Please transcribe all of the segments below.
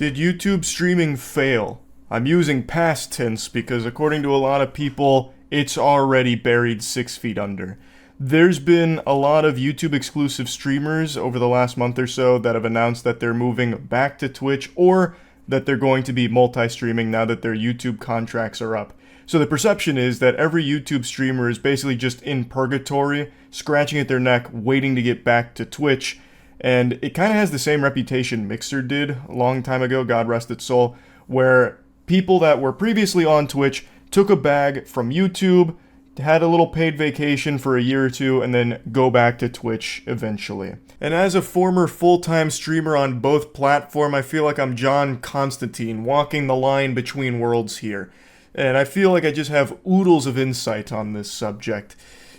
Did YouTube streaming fail? I'm using past tense because according to a lot of people, it's already buried 6 feet under. There's been a lot of YouTube exclusive streamers over the last month or so that have announced that they're moving back to Twitch or that they're going to be multi-streaming now that their YouTube contracts are up. So the perception is that every YouTube streamer is basically just in purgatory, scratching at their neck, waiting to get back to Twitch. And it kind of has the same reputation Mixer did a long time ago, God rest its soul, where people that were previously on Twitch took a bag from YouTube, had a little paid vacation for a year or two, and then go back to Twitch eventually. And as a former full-time streamer on both platforms, I feel like I'm John Constantine, walking the line between worlds here. And I feel like I just have oodles of insight on this subject.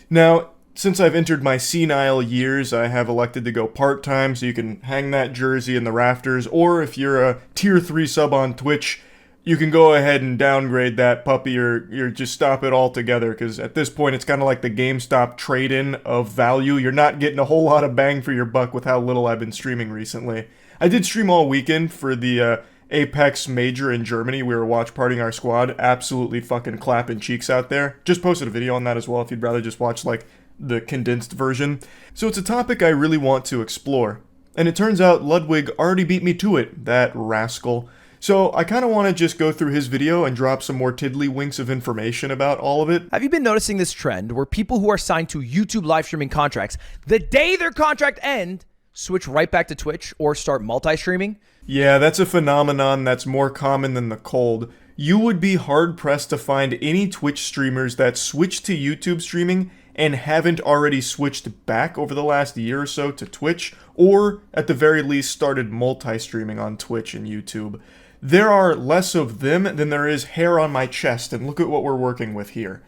Now, since I've entered my senile years, I have elected to go part-time, so you can hang that jersey in the rafters, or if you're a tier 3 sub on Twitch, you can go ahead and downgrade that puppy or just stop it altogether, because at this point it's kind of like the GameStop trade-in of value. You're not getting a whole lot of bang for your buck with how little I've been streaming recently. I did stream all weekend for the Apex Major in Germany. We were watch partying our squad. Absolutely fucking clapping cheeks out there. Just posted a video on that as well if you'd rather just watch like the condensed version. So it's a topic I really want to explore. And it turns out Ludwig already beat me to it, that rascal. So I kind of want to just go through his video and drop some more tiddlywinks of information about all of it. Have you been noticing this trend where people who are signed to YouTube live streaming contracts, the day their contract ends, switch right back to Twitch or start multi-streaming? Yeah, that's a phenomenon that's more common than the cold. You would be hard-pressed to find any Twitch streamers that switch to YouTube streaming and haven't already switched back over the last year or so to Twitch, or at the very least started multi-streaming on Twitch and YouTube. There are less of them than there is hair on my chest, and look at what we're working with here.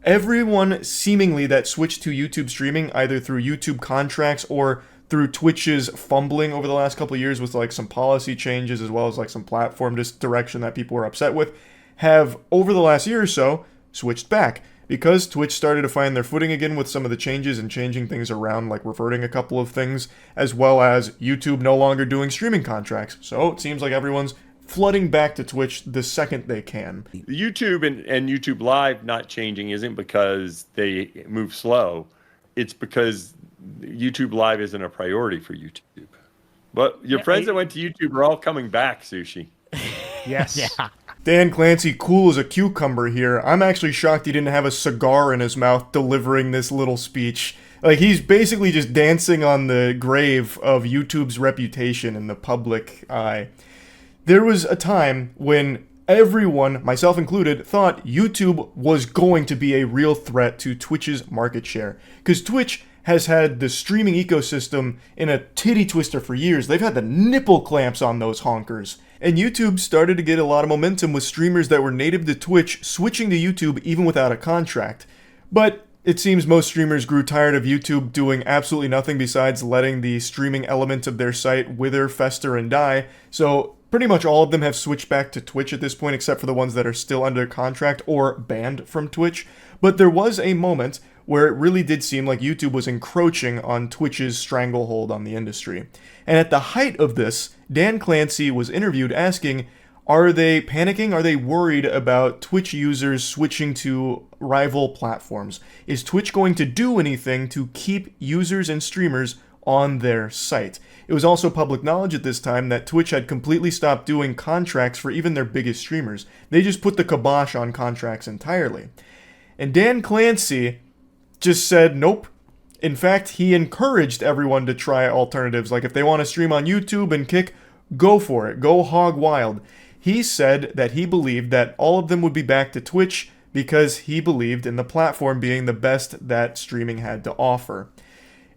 Everyone seemingly that switched to YouTube streaming, either through YouTube contracts or through Twitch's fumbling over the last couple of years with like some policy changes as well as like some platform direction that people were upset with, have over the last year or so switched back. Because Twitch started to find their footing again with some of the changes and changing things around, like reverting a couple of things, as well as YouTube no longer doing streaming contracts. So it seems like everyone's flooding back to Twitch the second they can. YouTube and YouTube Live not changing isn't because they move slow. It's because YouTube Live isn't a priority for YouTube. But your friends that went to YouTube are all coming back, Sushi. Yes. Yeah. Dan Clancy, cool as a cucumber here. I'm actually shocked he didn't have a cigar in his mouth delivering this little speech. Like, he's basically just dancing on the grave of YouTube's reputation in the public eye. There was a time when everyone, myself included, thought YouTube was going to be a real threat to Twitch's market share. Because Twitch has had the streaming ecosystem in a titty twister for years. They've had the nipple clamps on those honkers. And YouTube started to get a lot of momentum with streamers that were native to Twitch switching to YouTube even without a contract. But it seems most streamers grew tired of YouTube doing absolutely nothing besides letting the streaming element of their site wither, fester, and die. So pretty much all of them have switched back to Twitch at this point, except for the ones that are still under contract or banned from Twitch. But there was a moment where it really did seem like YouTube was encroaching on Twitch's stranglehold on the industry. And at the height of this, Dan Clancy was interviewed asking, are they panicking? Are they worried about Twitch users switching to rival platforms? Is Twitch going to do anything to keep users and streamers on their site? It was also public knowledge at this time that Twitch had completely stopped doing contracts for even their biggest streamers. They just put the kibosh on contracts entirely. And Dan Clancy just said nope. In fact, he encouraged everyone to try alternatives. Like if they want to stream on YouTube and Kick, go for it. Go hog wild. He said that he believed that all of them would be back to Twitch because he believed in the platform being the best that streaming had to offer.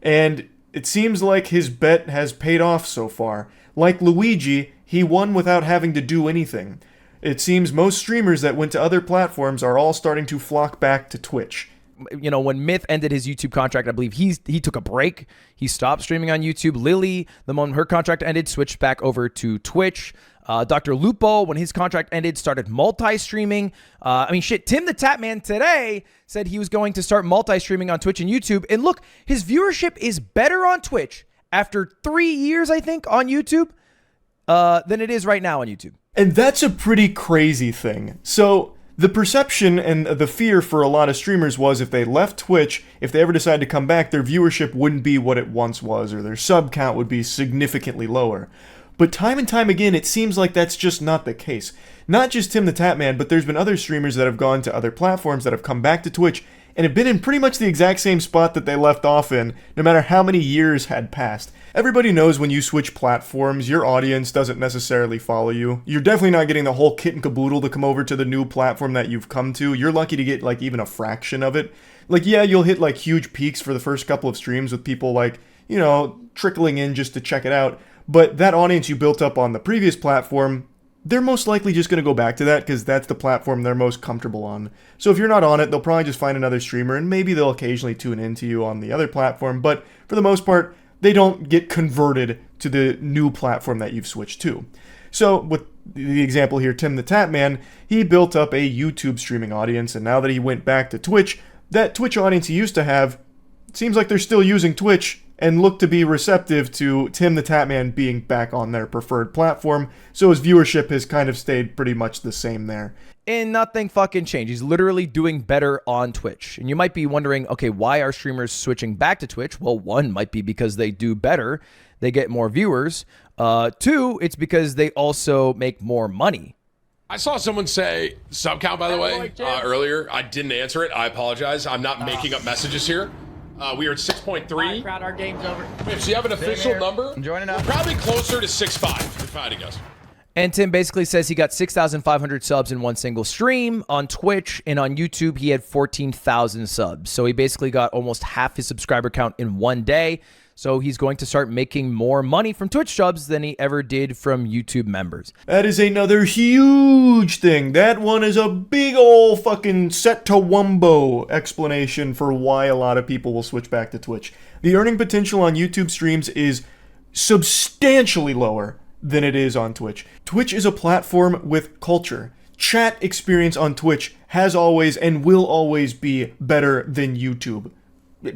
And it seems like his bet has paid off so far. Like Luigi, he won without having to do anything. It seems most streamers that went to other platforms are all starting to flock back to Twitch. You know, when Myth ended his YouTube contract, I believe he took a break. He stopped streaming on YouTube. Lily, the moment her contract ended, switched back over to Twitch. Dr. Lupo, when his contract ended, started multi-streaming. Tim the Tapman today said he was going to start multi-streaming on Twitch and YouTube. And look, his viewership is better on Twitch after 3 years, I think, on YouTube. than it is right now on YouTube. And that's a pretty crazy thing. So the perception and the fear for a lot of streamers was if they left Twitch, if they ever decided to come back, their viewership wouldn't be what it once was, or their sub count would be significantly lower. But time and time again, it seems like that's just not the case. Not just Tim the Tatman, but there's been other streamers that have gone to other platforms that have come back to Twitch and have been in pretty much the exact same spot that they left off in, no matter how many years had passed. Everybody knows when you switch platforms, your audience doesn't necessarily follow you. You're definitely not getting the whole kit and caboodle to come over to the new platform that you've come to. You're lucky to get like even a fraction of it. Like, yeah, you'll hit like huge peaks for the first couple of streams with people like, you know, trickling in just to check it out. But that audience you built up on the previous platform, they're most likely just going to go back to that because that's the platform they're most comfortable on. So if you're not on it, they'll probably just find another streamer, and maybe they'll occasionally tune into you on the other platform, but for the most part, they don't get converted to the new platform that you've switched to. So with the example here, Tim the Tatman, he built up a YouTube streaming audience, and now that he went back to Twitch, that Twitch audience he used to have, it seems like they're still using Twitch and look to be receptive to Tim the Tatman being back on their preferred platform, so his viewership has kind of stayed pretty much the same there. And nothing fucking changed. He's literally doing better on Twitch. And you might be wondering, okay, why are streamers switching back to Twitch? Well, one might be because they do better. They get more viewers. Two, it's because they also make more money. I saw someone say sub count, by the way, earlier. I didn't answer it. I apologize. I'm not making up messages here. We are at 6.3. Crowd, our game's over. Wait, so you have an official number? I'm joining up. We're probably closer to 6.5, if I had to guess. And Tim basically says he got 6,500 subs in one single stream on Twitch, and on YouTube he had 14,000 subs. So he basically got almost half his subscriber count in one day. So he's going to start making more money from Twitch subs than he ever did from YouTube members. That is another huge thing. That one is a big ol' fucking set to wumbo explanation for why a lot of people will switch back to Twitch. The earning potential on YouTube streams is substantially lower than it is on Twitch. Twitch is a platform with culture. Chat experience on Twitch has always and will always be better than YouTube.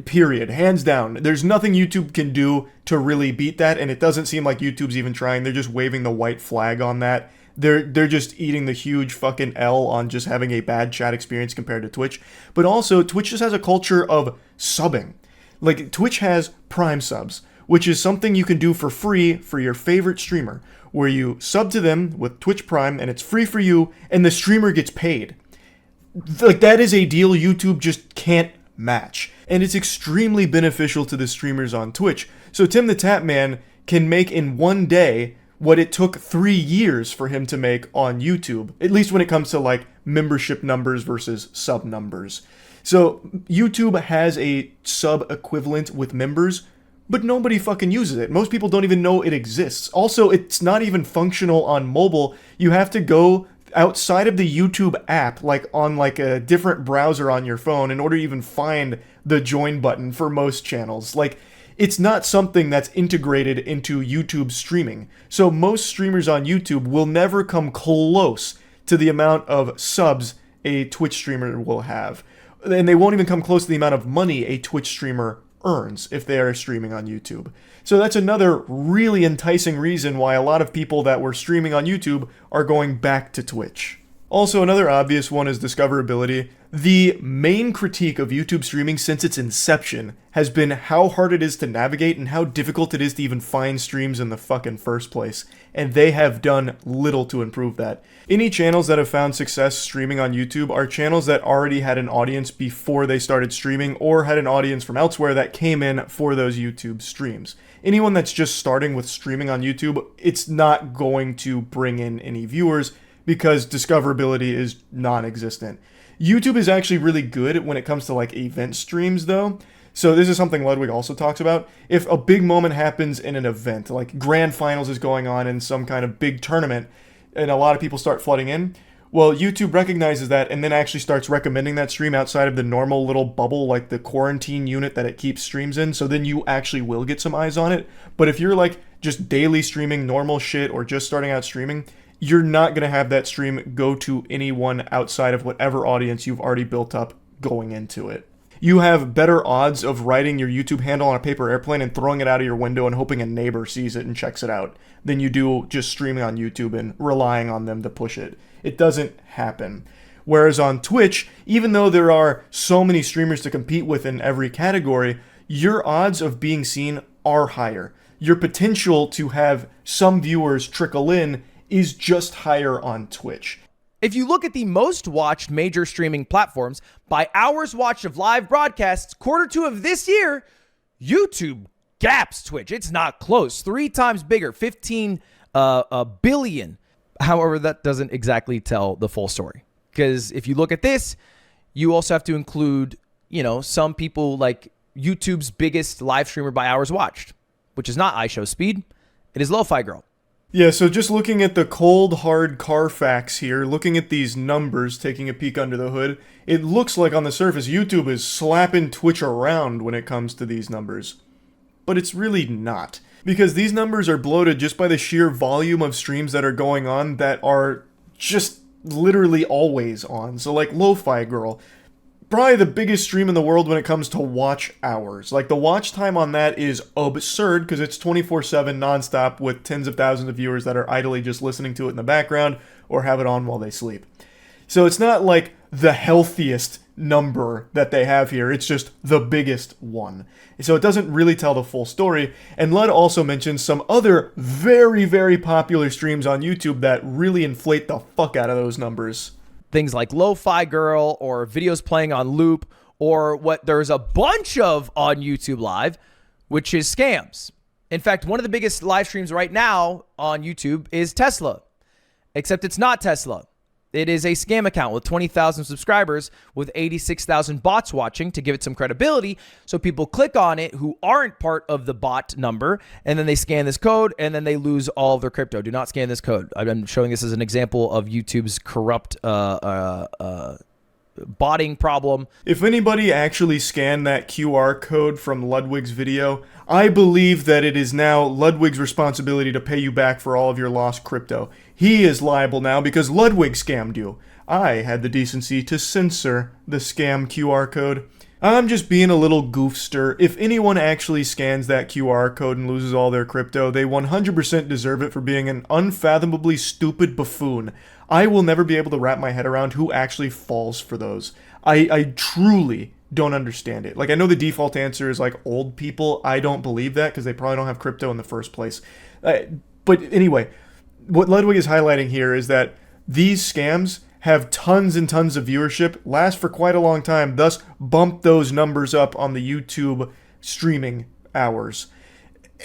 Period. Hands down. There's nothing YouTube can do to really beat that, and it doesn't seem like YouTube's even trying. They're just waving the white flag on that. They're just eating the huge fucking L on just having a bad chat experience compared to Twitch. But also, Twitch just has a culture of subbing. Like, Twitch has Prime subs, which is something you can do for free for your favorite streamer, where you sub to them with Twitch Prime, and it's free for you, and the streamer gets paid. Like, that is a deal YouTube just can't match. And it's extremely beneficial to the streamers on Twitch. So Tim the Tatman can make in one day what it took 3 years for him to make on YouTube, at least when it comes to like membership numbers versus sub numbers. So YouTube has a sub equivalent with members, but nobody fucking uses it. Most people don't even know it exists. Also, it's not even functional on mobile. You have to go outside of the YouTube app, like on like a different browser on your phone in order to even find the join button for most channels. Like, it's not something that's integrated into YouTube streaming. So most streamers on YouTube will never come close to the amount of subs a Twitch streamer will have. And they won't even come close to the amount of money a Twitch streamer earns if they are streaming on YouTube. So that's another really enticing reason why a lot of people that were streaming on YouTube are going back to Twitch. Also, another obvious one is discoverability. The main critique of YouTube streaming since its inception has been how hard it is to navigate and how difficult it is to even find streams in the fucking first place. And they have done little to improve that. Any channels that have found success streaming on YouTube are channels that already had an audience before they started streaming or had an audience from elsewhere that came in for those YouTube streams. Anyone that's just starting with streaming on YouTube, it's not going to bring in any viewers because discoverability is non-existent. YouTube is actually really good when it comes to like event streams though. So this is something Ludwig also talks about. If a big moment happens in an event, like grand finals is going on in some kind of big tournament, and a lot of people start flooding in, well, YouTube recognizes that and then actually starts recommending that stream outside of the normal little bubble, like the quarantine unit that it keeps streams in. So then you actually will get some eyes on it. But if you're like just daily streaming normal shit or just starting out streaming, you're not going to have that stream go to anyone outside of whatever audience you've already built up going into it. You have better odds of writing your YouTube handle on a paper airplane and throwing it out of your window and hoping a neighbor sees it and checks it out than you do just streaming on YouTube and relying on them to push it. It doesn't happen. Whereas on Twitch, even though there are so many streamers to compete with in every category, your odds of being seen are higher. Your potential to have some viewers trickle in is just higher on Twitch. If you look at the most watched major streaming platforms by hours watched of live broadcasts, Q2 of this year, YouTube gaps Twitch. It's not close. 3 times bigger, 15 billion. However, that doesn't exactly tell the full story. Because if you look at this, you also have to include, some people like YouTube's biggest live streamer by hours watched, which is not iShowSpeed. It is Lo-Fi Girl. Yeah, so just looking at the cold, hard Carfax here, looking at these numbers, taking a peek under the hood, it looks like on the surface YouTube is slapping Twitch around when it comes to these numbers. But it's really not. Because these numbers are bloated just by the sheer volume of streams that are going on that are just literally always on. So like Lo-Fi Girl, probably the biggest stream in the world when it comes to watch hours. Like the watch time on that is absurd because it's 24/7 nonstop with tens of thousands of viewers that are idly just listening to it in the background or have it on while they sleep. So it's not like the healthiest number that they have here, it's just the biggest one. So it doesn't really tell the full story. And Lud also mentions some other very, very popular streams on YouTube that really inflate the fuck out of those numbers. Things like Lo-Fi Girl or videos playing on loop or what there's a bunch of on YouTube Live, which is scams. In fact, one of the biggest live streams right now on YouTube is Tesla, except it's not Tesla. It is a scam account with 20,000 subscribers with 86,000 bots watching to give it some credibility. So people click on it who aren't part of the bot number, and then they scan this code, and then they lose all of their crypto. Do not scan this code. I'm showing this as an example of YouTube's corrupt botting problem. If anybody actually scanned that QR code from Ludwig's video, I believe that it is now Ludwig's responsibility to pay you back for all of your lost crypto. He is liable now because Ludwig scammed you. I had the decency to censor the scam QR code. I'm just being a little goofster. If anyone actually scans that QR code and loses all their crypto, they 100% deserve it for being an unfathomably stupid buffoon. I will never be able to wrap my head around who actually falls for those. I truly don't understand it. Like, I know the default answer is like old people. I don't believe that because they probably don't have crypto in the first place. But anyway, what Ludwig is highlighting here is that these scams have tons and tons of viewership, last for quite a long time, thus bump those numbers up on the YouTube streaming hours.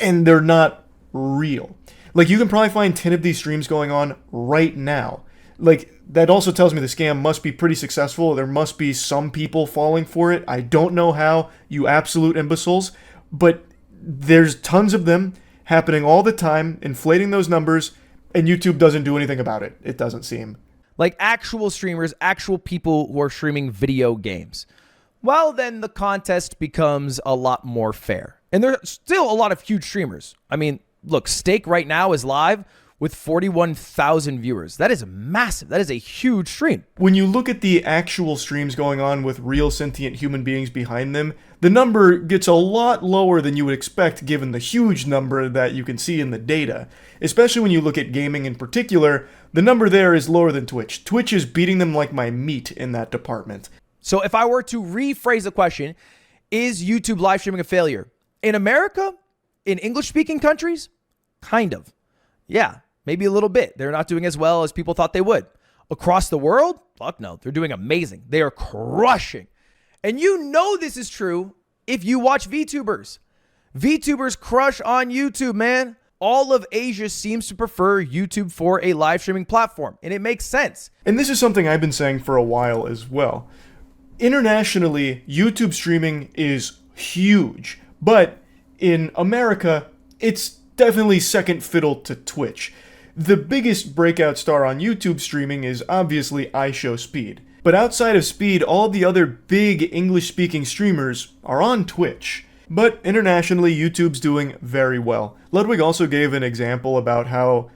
And they're not real. Like, you can probably find 10 of these streams going on right now. Like, that also tells me the scam must be pretty successful. There must be some people falling for it. I don't know how, you absolute imbeciles. But there's tons of them happening all the time, inflating those numbers, and YouTube doesn't do anything about it, it doesn't seem. Like actual streamers, actual people who are streaming video games. Well, then the contest becomes a lot more fair. And there's still a lot of huge streamers. I mean, look, Steak right now is live with 41,000 viewers. That is massive. That is a huge stream. When you look at the actual streams going on with real sentient human beings behind them, the number gets a lot lower than you would expect given the huge number that you can see in the data. Especially when you look at gaming in particular, the number there is lower than Twitch. Twitch is beating them like my meat in that department. So if I were to rephrase the question, is YouTube live streaming a failure? In America? In English-speaking countries? Kind of. Yeah, maybe a little bit. They're not doing as well as people thought they would. Across the world? Fuck no. They're doing amazing. They are crushing. And you know this is true if you watch VTubers. VTubers crush on YouTube, man. All of Asia seems to prefer YouTube for a live streaming platform, and it makes sense. And this is something I've been saying for a while as well. Internationally, YouTube streaming is huge, but in America, it's definitely second fiddle to Twitch. The biggest breakout star on YouTube streaming is obviously iShowSpeed. But outside of Speed, all the other big English-speaking streamers are on Twitch. But internationally, YouTube's doing very well. Ludwig also gave an example about how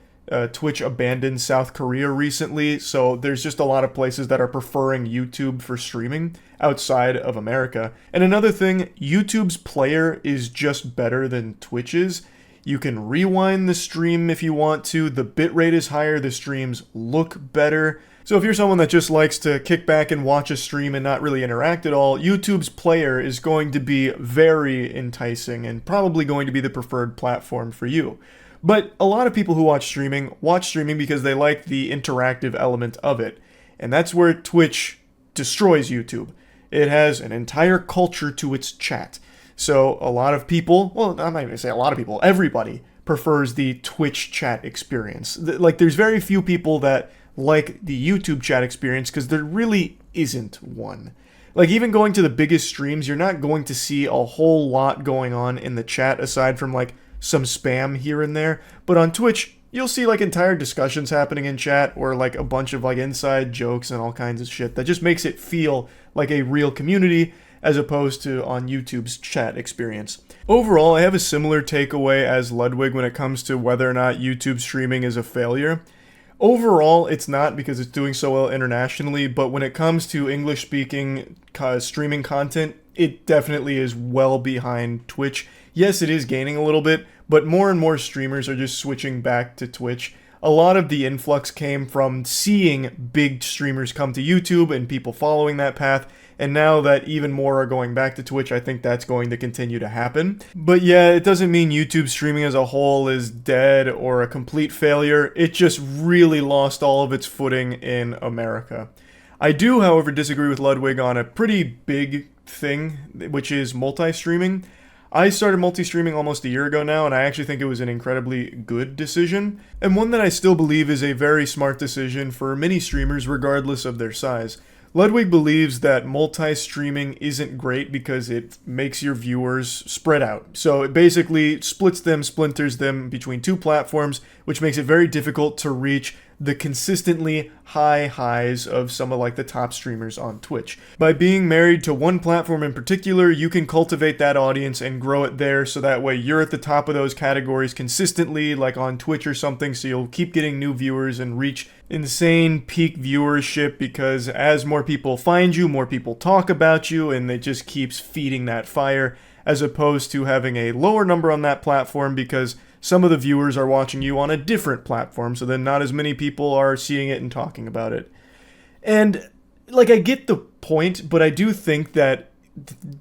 Twitch abandoned South Korea recently, so there's just a lot of places that are preferring YouTube for streaming outside of America. And another thing, YouTube's player is just better than Twitch's. You can rewind the stream if you want to. The bitrate is higher. The streams look better. So if you're someone that just likes to kick back and watch a stream and not really interact at all, YouTube's player is going to be very enticing and probably going to be the preferred platform for you. But a lot of people who watch streaming because they like the interactive element of it. And that's where Twitch destroys YouTube. It has an entire culture to its chat. So a lot of people, well, I'm not going to say a lot of people, everybody prefers the Twitch chat experience. Like, there's very few people that like the YouTube chat experience because there really isn't one. Like, even going to the biggest streams, you're not going to see a whole lot going on in the chat aside from like some spam here and there. But on Twitch, you'll see like entire discussions happening in chat or like a bunch of like inside jokes and all kinds of shit that just makes it feel like a real community as opposed to on YouTube's chat experience. Overall, I have a similar takeaway as Ludwig when it comes to whether or not YouTube streaming is a failure. Overall, it's not because it's doing so well internationally, but when it comes to English-speaking streaming content, it definitely is well behind Twitch. Yes, it is gaining a little bit, but more and more streamers are just switching back to Twitch. A lot of the influx came from seeing big streamers come to YouTube and people following that path, and now that even more are going back to Twitch, I think that's going to continue to happen. But yeah, it doesn't mean YouTube streaming as a whole is dead or a complete failure. It just really lost all of its footing in America. I do, however, disagree with Ludwig on a pretty big thing, which is multi-streaming. I started multi-streaming almost a year ago now, and I actually think it was an incredibly good decision, and one that I still believe is a very smart decision for many streamers regardless of their size. Ludwig believes that multi-streaming isn't great because it makes your viewers spread out. So it basically splinters them between two platforms, which makes it very difficult to reach the consistently high highs of some of like the top streamers on Twitch. By being married to one platform in particular, you can cultivate that audience and grow it there so that way you're at the top of those categories consistently, like on Twitch or something, so you'll keep getting new viewers and reach insane peak viewership because as more people find you, more people talk about you, and it just keeps feeding that fire, as opposed to having a lower number on that platform because some of the viewers are watching you on a different platform, so then not as many people are seeing it and talking about it. And, like, I get the point, but I do think that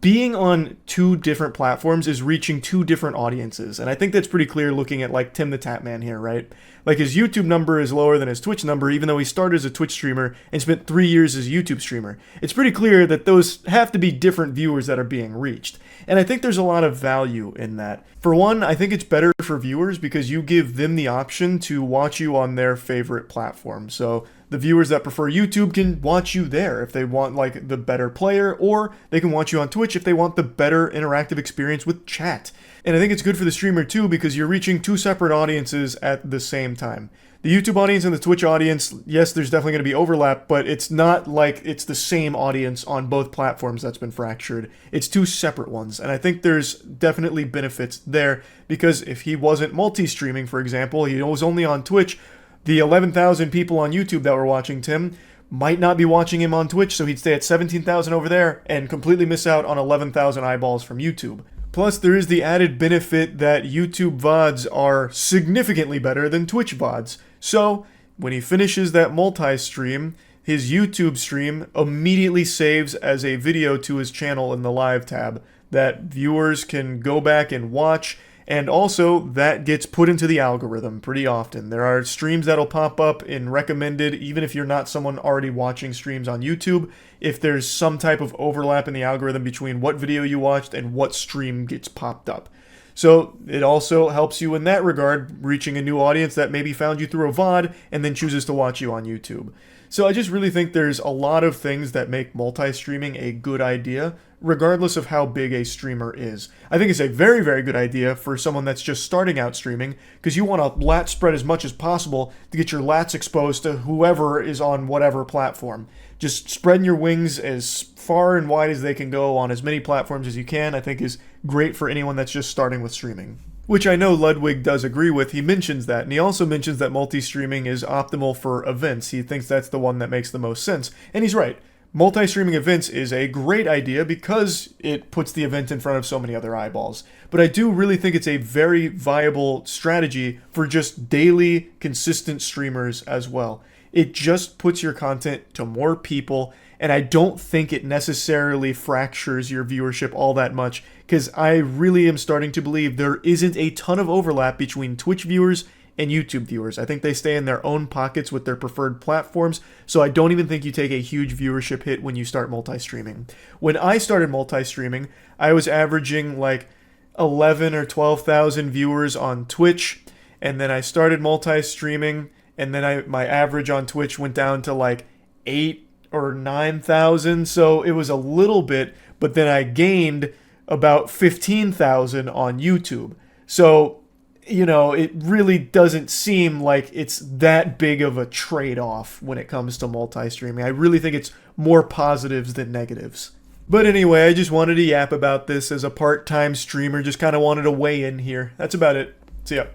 being on two different platforms is reaching two different audiences. And I think that's pretty clear looking at, like, Tim the Tatman here, right? Like, his YouTube number is lower than his Twitch number, even though he started as a Twitch streamer and spent 3 years as a YouTube streamer. It's pretty clear that those have to be different viewers that are being reached. And I think there's a lot of value in that. For one, I think it's better for viewers because you give them the option to watch you on their favorite platform. So the viewers that prefer YouTube can watch you there if they want like the better player, or they can watch you on Twitch if they want the better interactive experience with chat. And I think it's good for the streamer too because you're reaching two separate audiences at the same time. The YouTube audience and the Twitch audience, yes, there's definitely going to be overlap, but it's not like it's the same audience on both platforms that's been fractured. It's two separate ones, and I think there's definitely benefits there because if he wasn't multi-streaming, for example, he was only on Twitch, the 11,000 people on YouTube that were watching Tim might not be watching him on Twitch, so he'd stay at 17,000 over there and completely miss out on 11,000 eyeballs from YouTube. Plus, there is the added benefit that YouTube VODs are significantly better than Twitch VODs. So, when he finishes that multi-stream, his YouTube stream immediately saves as a video to his channel in the live tab that viewers can go back and watch, and also that gets put into the algorithm pretty often. There are streams that'll pop up in recommended, even if you're not someone already watching streams on YouTube, if there's some type of overlap in the algorithm between what video you watched and what stream gets popped up. So it also helps you in that regard, reaching a new audience that maybe found you through a VOD and then chooses to watch you on YouTube. So I just really think there's a lot of things that make multi-streaming a good idea, regardless of how big a streamer is. I think it's a very, very good idea for someone that's just starting out streaming, because you want to lat spread as much as possible to get your lats exposed to whoever is on whatever platform. Just spreading your wings as far and wide as they can go on as many platforms as you can, I think is great for anyone that's just starting with streaming. Which I know Ludwig does agree with. He mentions that. And he also mentions that multi-streaming is optimal for events. He thinks that's the one that makes the most sense. And he's right. Multi-streaming events is a great idea because it puts the event in front of so many other eyeballs. But I do really think it's a very viable strategy for just daily, consistent streamers as well. It just puts your content to more people, and I don't think it necessarily fractures your viewership all that much, because I really am starting to believe there isn't a ton of overlap between Twitch viewers and YouTube viewers. I think they stay in their own pockets with their preferred platforms, so I don't even think you take a huge viewership hit when you start multi-streaming. When I started multi-streaming, I was averaging like 11 or 12,000 viewers on Twitch, and then I started multi-streaming, and then my average on Twitch went down to like 8 or 9,000, so it was a little bit, but then I gained about 15,000 on YouTube. So, you know, it really doesn't seem like it's that big of a trade-off when it comes to multi-streaming. I really think it's more positives than negatives. But anyway, I just wanted to yap about this as a part-time streamer, just kind of wanted to weigh in here. That's about it. See ya.